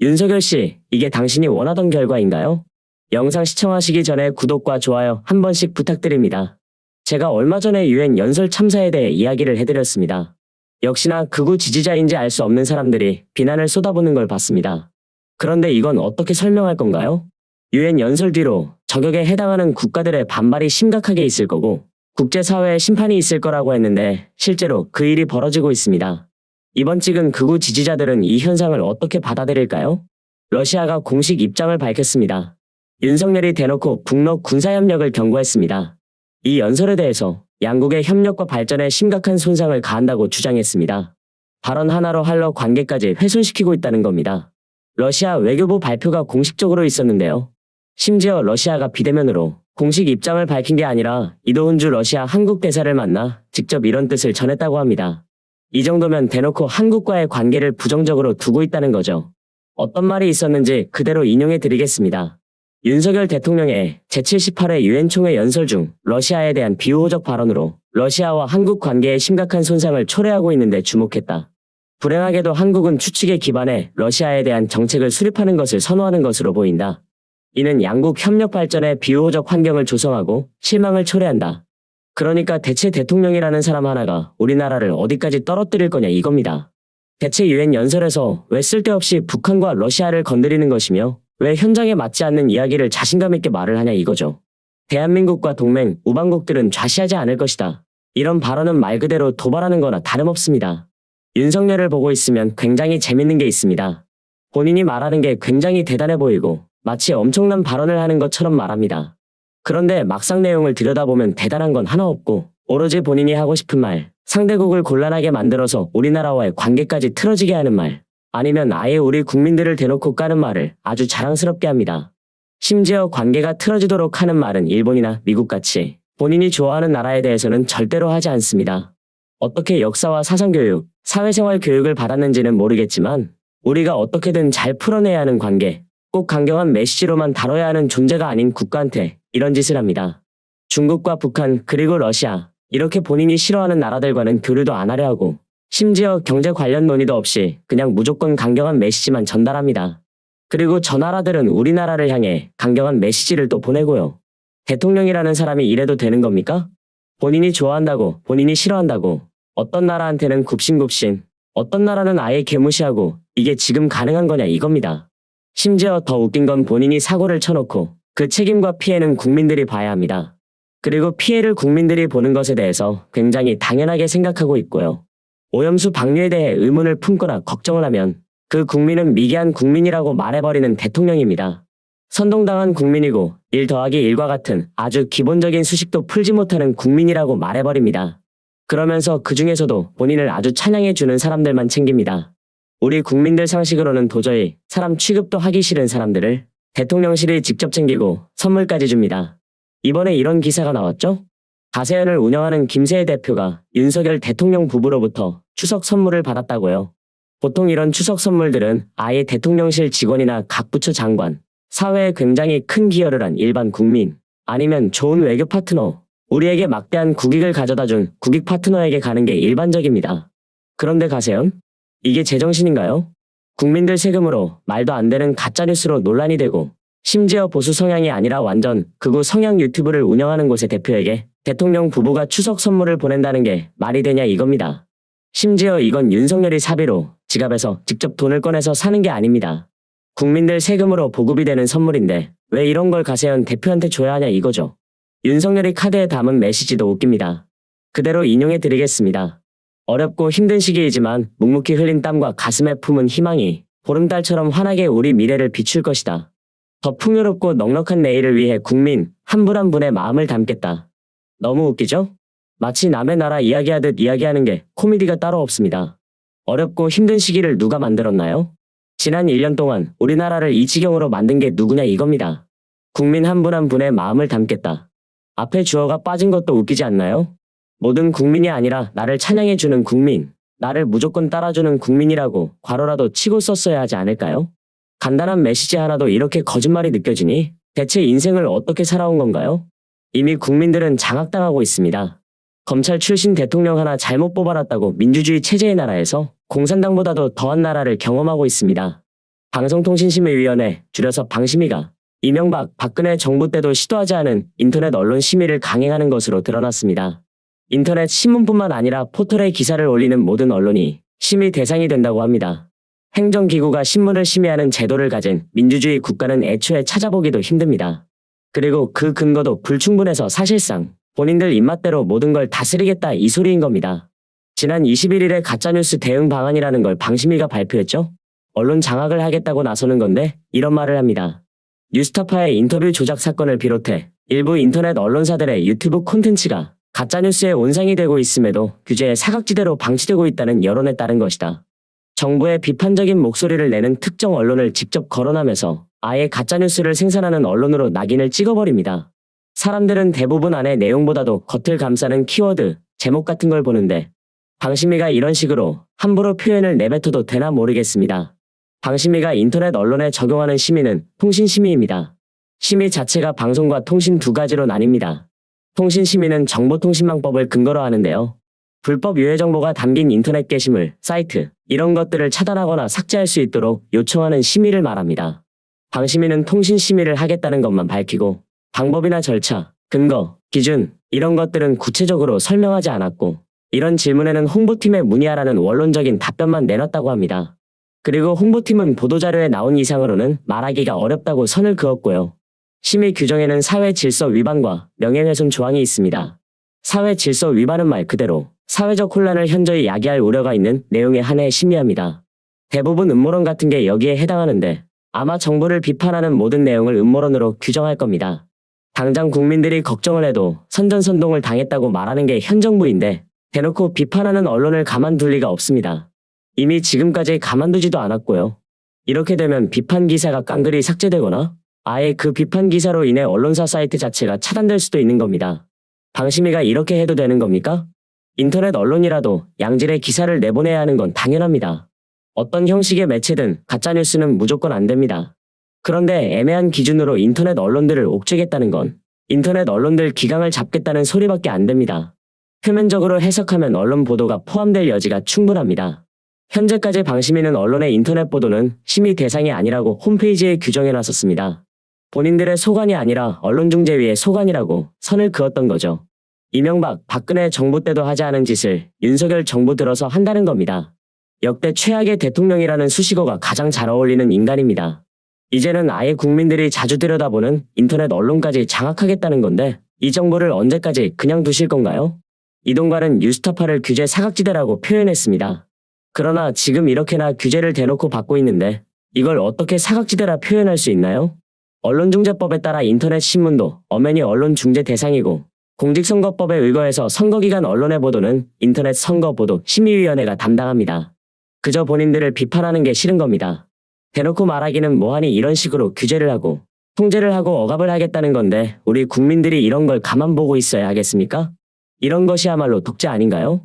윤석열 씨, 이게 당신이 원하던 결과인가요? 영상 시청하시기 전에 구독과 좋아요 한 번씩 부탁드립니다. 제가 얼마 전에 유엔 연설 참사에 대해 이야기를 해드렸습니다. 역시나 극우 지지자인지 알 수 없는 사람들이 비난을 쏟아부는 걸 봤습니다. 그런데 이건 어떻게 설명할 건가요? 유엔 연설 뒤로 저격에 해당하는 국가들의 반발이 심각하게 있을 거고 국제사회의 심판이 있을 거라고 했는데 실제로 그 일이 벌어지고 있습니다. 이번 찍은 극우 지지자들은 이 현상을 어떻게 받아들일까요? 러시아가 공식 입장을 밝혔습니다. 윤석열이 대놓고 북러 군사협력을 경고했습니다. 이 연설에 대해서 양국의 협력과 발전에 심각한 손상을 가한다고 주장했습니다. 발언 하나로 한러 관계까지 훼손시키고 있다는 겁니다. 러시아 외교부 발표가 공식적으로 있었는데요. 심지어 러시아가 비대면으로 공식 입장을 밝힌 게 아니라 이도훈주 러시아 한국 대사를 만나 직접 이런 뜻을 전했다고 합니다. 이 정도면 대놓고 한국과의 관계를 부정적으로 두고 있다는 거죠. 어떤 말이 있었는지 그대로 인용해 드리겠습니다. 윤석열 대통령의 제78회 유엔 총회 연설 중 러시아에 대한 비우호적 발언으로 러시아와 한국 관계에 심각한 손상을 초래하고 있는데 주목했다. 불행하게도 한국은 추측에 기반해 러시아에 대한 정책을 수립하는 것을 선호하는 것으로 보인다. 이는 양국 협력 발전에 비우호적 환경을 조성하고 실망을 초래한다. 그러니까 대체 대통령이라는 사람 하나가 우리나라를 어디까지 떨어뜨릴 거냐 이겁니다. 대체 유엔 연설에서 왜 쓸데없이 북한과 러시아를 건드리는 것이며 왜 현장에 맞지 않는 이야기를 자신감 있게 말을 하냐 이거죠. 대한민국과 동맹, 우방국들은 좌시하지 않을 것이다. 이런 발언은 말 그대로 도발하는 거나 다름없습니다. 윤석열을 보고 있으면 굉장히 재밌는 게 있습니다. 본인이 말하는 게 굉장히 대단해 보이고 마치 엄청난 발언을 하는 것처럼 말합니다. 그런데 막상 내용을 들여다보면 대단한 건 하나 없고 오로지 본인이 하고 싶은 말, 상대국을 곤란하게 만들어서 우리나라와의 관계까지 틀어지게 하는 말, 아니면 아예 우리 국민들을 대놓고 까는 말을 아주 자랑스럽게 합니다. 심지어 관계가 틀어지도록 하는 말은 일본이나 미국같이 본인이 좋아하는 나라에 대해서는 절대로 하지 않습니다. 어떻게 역사와 사상교육, 사회생활 교육을 받았는지는 모르겠지만 우리가 어떻게든 잘 풀어내야 하는 관계, 꼭 강경한 메시지로만 다뤄야 하는 존재가 아닌 국가한테 이런 짓을 합니다. 중국과 북한 그리고 러시아 이렇게 본인이 싫어하는 나라들과는 교류도 안 하려 하고 심지어 경제 관련 논의도 없이 그냥 무조건 강경한 메시지만 전달합니다. 그리고 저 나라들은 우리나라를 향해 강경한 메시지를 또 보내고요. 대통령이라는 사람이 이래도 되는 겁니까? 본인이 좋아한다고 본인이 싫어한다고 어떤 나라한테는 굽신굽신 어떤 나라는 아예 개무시하고 이게 지금 가능한 거냐 이겁니다. 심지어 더 웃긴 건 본인이 사고를 쳐놓고 그 책임과 피해는 국민들이 봐야 합니다. 그리고 피해를 국민들이 보는 것에 대해서 굉장히 당연하게 생각하고 있고요. 오염수 방류에 대해 의문을 품거나 걱정을 하면 그 국민은 미개한 국민이라고 말해버리는 대통령입니다. 선동당한 국민이고 1 더하기 1과 같은 아주 기본적인 수식도 풀지 못하는 국민이라고 말해버립니다. 그러면서 그 중에서도 본인을 아주 찬양해주는 사람들만 챙깁니다. 우리 국민들 상식으로는 도저히 사람 취급도 하기 싫은 사람들을 대통령실이 직접 챙기고 선물까지 줍니다. 이번에 이런 기사가 나왔죠? 가세현을 운영하는 김세혜 대표가 윤석열 대통령 부부로부터 추석 선물을 받았다고요. 보통 이런 추석 선물들은 아예 대통령실 직원이나 각 부처 장관, 사회에 굉장히 큰 기여를 한 일반 국민, 아니면 좋은 외교 파트너, 우리에게 막대한 국익을 가져다준 국익 파트너에게 가는 게 일반적입니다. 그런데 가세현? 이게 제정신인가요? 국민들 세금으로 말도 안 되는 가짜뉴스로 논란이 되고 심지어 보수 성향이 아니라 완전 극우 성향 유튜브를 운영하는 곳의 대표에게 대통령 부부가 추석 선물을 보낸다는 게 말이 되냐 이겁니다. 심지어 이건 윤석열이 사비로 지갑에서 직접 돈을 꺼내서 사는 게 아닙니다. 국민들 세금으로 보급이 되는 선물인데 왜 이런 걸 가세현 대표한테 줘야 하냐 이거죠. 윤석열이 카드에 담은 메시지도 웃깁니다. 그대로 인용해 드리겠습니다. 어렵고 힘든 시기이지만 묵묵히 흘린 땀과 가슴에 품은 희망이 보름달처럼 환하게 우리 미래를 비출 것이다. 더 풍요롭고 넉넉한 내일을 위해 국민 한 분 한 분의 마음을 담겠다. 너무 웃기죠? 마치 남의 나라 이야기하듯 이야기하는 게 코미디가 따로 없습니다. 어렵고 힘든 시기를 누가 만들었나요? 지난 1년 동안 우리나라를 이 지경으로 만든 게 누구냐 이겁니다. 국민 한 분 한 분의 마음을 담겠다. 앞에 주어가 빠진 것도 웃기지 않나요? 모든 국민이 아니라 나를 찬양해주는 국민, 나를 무조건 따라주는 국민이라고 괄호라도 치고 썼어야 하지 않을까요? 간단한 메시지 하나도 이렇게 거짓말이 느껴지니 대체 인생을 어떻게 살아온 건가요? 이미 국민들은 장악당하고 있습니다. 검찰 출신 대통령 하나 잘못 뽑아놨다고 민주주의 체제의 나라에서 공산당보다도 더한 나라를 경험하고 있습니다. 방송통신심의위원회, 줄여서 방심위가 이명박, 박근혜 정부 때도 시도하지 않은 인터넷 언론 심의를 강행하는 것으로 드러났습니다. 인터넷 신문뿐만 아니라 포털에 기사를 올리는 모든 언론이 심의 대상이 된다고 합니다. 행정기구가 신문을 심의하는 제도를 가진 민주주의 국가는 애초에 찾아보기도 힘듭니다. 그리고 그 근거도 불충분해서 사실상 본인들 입맛대로 모든 걸 다스리겠다 이 소리인 겁니다. 지난 21일에 가짜뉴스 대응 방안이라는 걸 방심위가 발표했죠. 언론 장악을 하겠다고 나서는 건데 이런 말을 합니다. 뉴스타파의 인터뷰 조작 사건을 비롯해 일부 인터넷 언론사들의 유튜브 콘텐츠가 가짜뉴스의 온상이 되고 있음에도 규제의 사각지대로 방치되고 있다는 여론에 따른 것이다. 정부의 비판적인 목소리를 내는 특정 언론을 직접 거론하면서 아예 가짜뉴스를 생산하는 언론으로 낙인을 찍어버립니다. 사람들은 대부분 안의 내용보다도 겉을 감싸는 키워드, 제목 같은 걸 보는데 방심위가 이런 식으로 함부로 표현을 내뱉어도 되나 모르겠습니다. 방심위가 인터넷 언론에 적용하는 심의는 통신심의입니다. 심의 자체가 방송과 통신 두 가지로 나뉩니다. 통신심의는 정보통신망법을 근거로 하는데요. 불법 유해 정보가 담긴 인터넷 게시물, 사이트, 이런 것들을 차단하거나 삭제할 수 있도록 요청하는 심의를 말합니다. 방심위는 통신심의를 하겠다는 것만 밝히고 방법이나 절차, 근거, 기준, 이런 것들은 구체적으로 설명하지 않았고 이런 질문에는 홍보팀에 문의하라는 원론적인 답변만 내놨다고 합니다. 그리고 홍보팀은 보도자료에 나온 이상으로는 말하기가 어렵다고 선을 그었고요. 심의 규정에는 사회질서 위반과 명예훼손 조항이 있습니다. 사회질서 위반은 말 그대로 사회적 혼란을 현저히 야기할 우려가 있는 내용에 한해 심의합니다. 대부분 음모론 같은 게 여기에 해당하는데 아마 정부를 비판하는 모든 내용을 음모론으로 규정할 겁니다. 당장 국민들이 걱정을 해도 선전선동을 당했다고 말하는 게 현 정부인데 대놓고 비판하는 언론을 가만둘 리가 없습니다. 이미 지금까지 가만두지도 않았고요. 이렇게 되면 비판 기사가 깡그리 삭제되거나 아예 그 비판 기사로 인해 언론사 사이트 자체가 차단될 수도 있는 겁니다. 방심위가 이렇게 해도 되는 겁니까? 인터넷 언론이라도 양질의 기사를 내보내야 하는 건 당연합니다. 어떤 형식의 매체든 가짜뉴스는 무조건 안 됩니다. 그런데 애매한 기준으로 인터넷 언론들을 옥죄겠다는 건 인터넷 언론들 기강을 잡겠다는 소리밖에 안 됩니다. 표면적으로 해석하면 언론 보도가 포함될 여지가 충분합니다. 현재까지 방심위는 언론의 인터넷 보도는 심의 대상이 아니라고 홈페이지에 규정해놨었습니다. 본인들의 소관이 아니라 언론중재위의 소관이라고 선을 그었던 거죠. 이명박, 박근혜 정부 때도 하지 않은 짓을 윤석열 정부 들어서 한다는 겁니다. 역대 최악의 대통령이라는 수식어가 가장 잘 어울리는 인간입니다. 이제는 아예 국민들이 자주 들여다보는 인터넷 언론까지 장악하겠다는 건데 이 정부를 언제까지 그냥 두실 건가요? 이동관은 뉴스타파를 규제 사각지대라고 표현했습니다. 그러나 지금 이렇게나 규제를 대놓고 받고 있는데 이걸 어떻게 사각지대라 표현할 수 있나요? 언론중재법에 따라 인터넷 신문도 엄연히 언론중재 대상이고 공직선거법에 의거해서 선거기간 언론의 보도는 인터넷 선거보도 심의위원회가 담당합니다. 그저 본인들을 비판하는 게 싫은 겁니다. 대놓고 말하기는 뭐하니 이런 식으로 규제를 하고 통제를 하고 억압을 하겠다는 건데 우리 국민들이 이런 걸 가만 보고 있어야 하겠습니까? 이런 것이야말로 독재 아닌가요?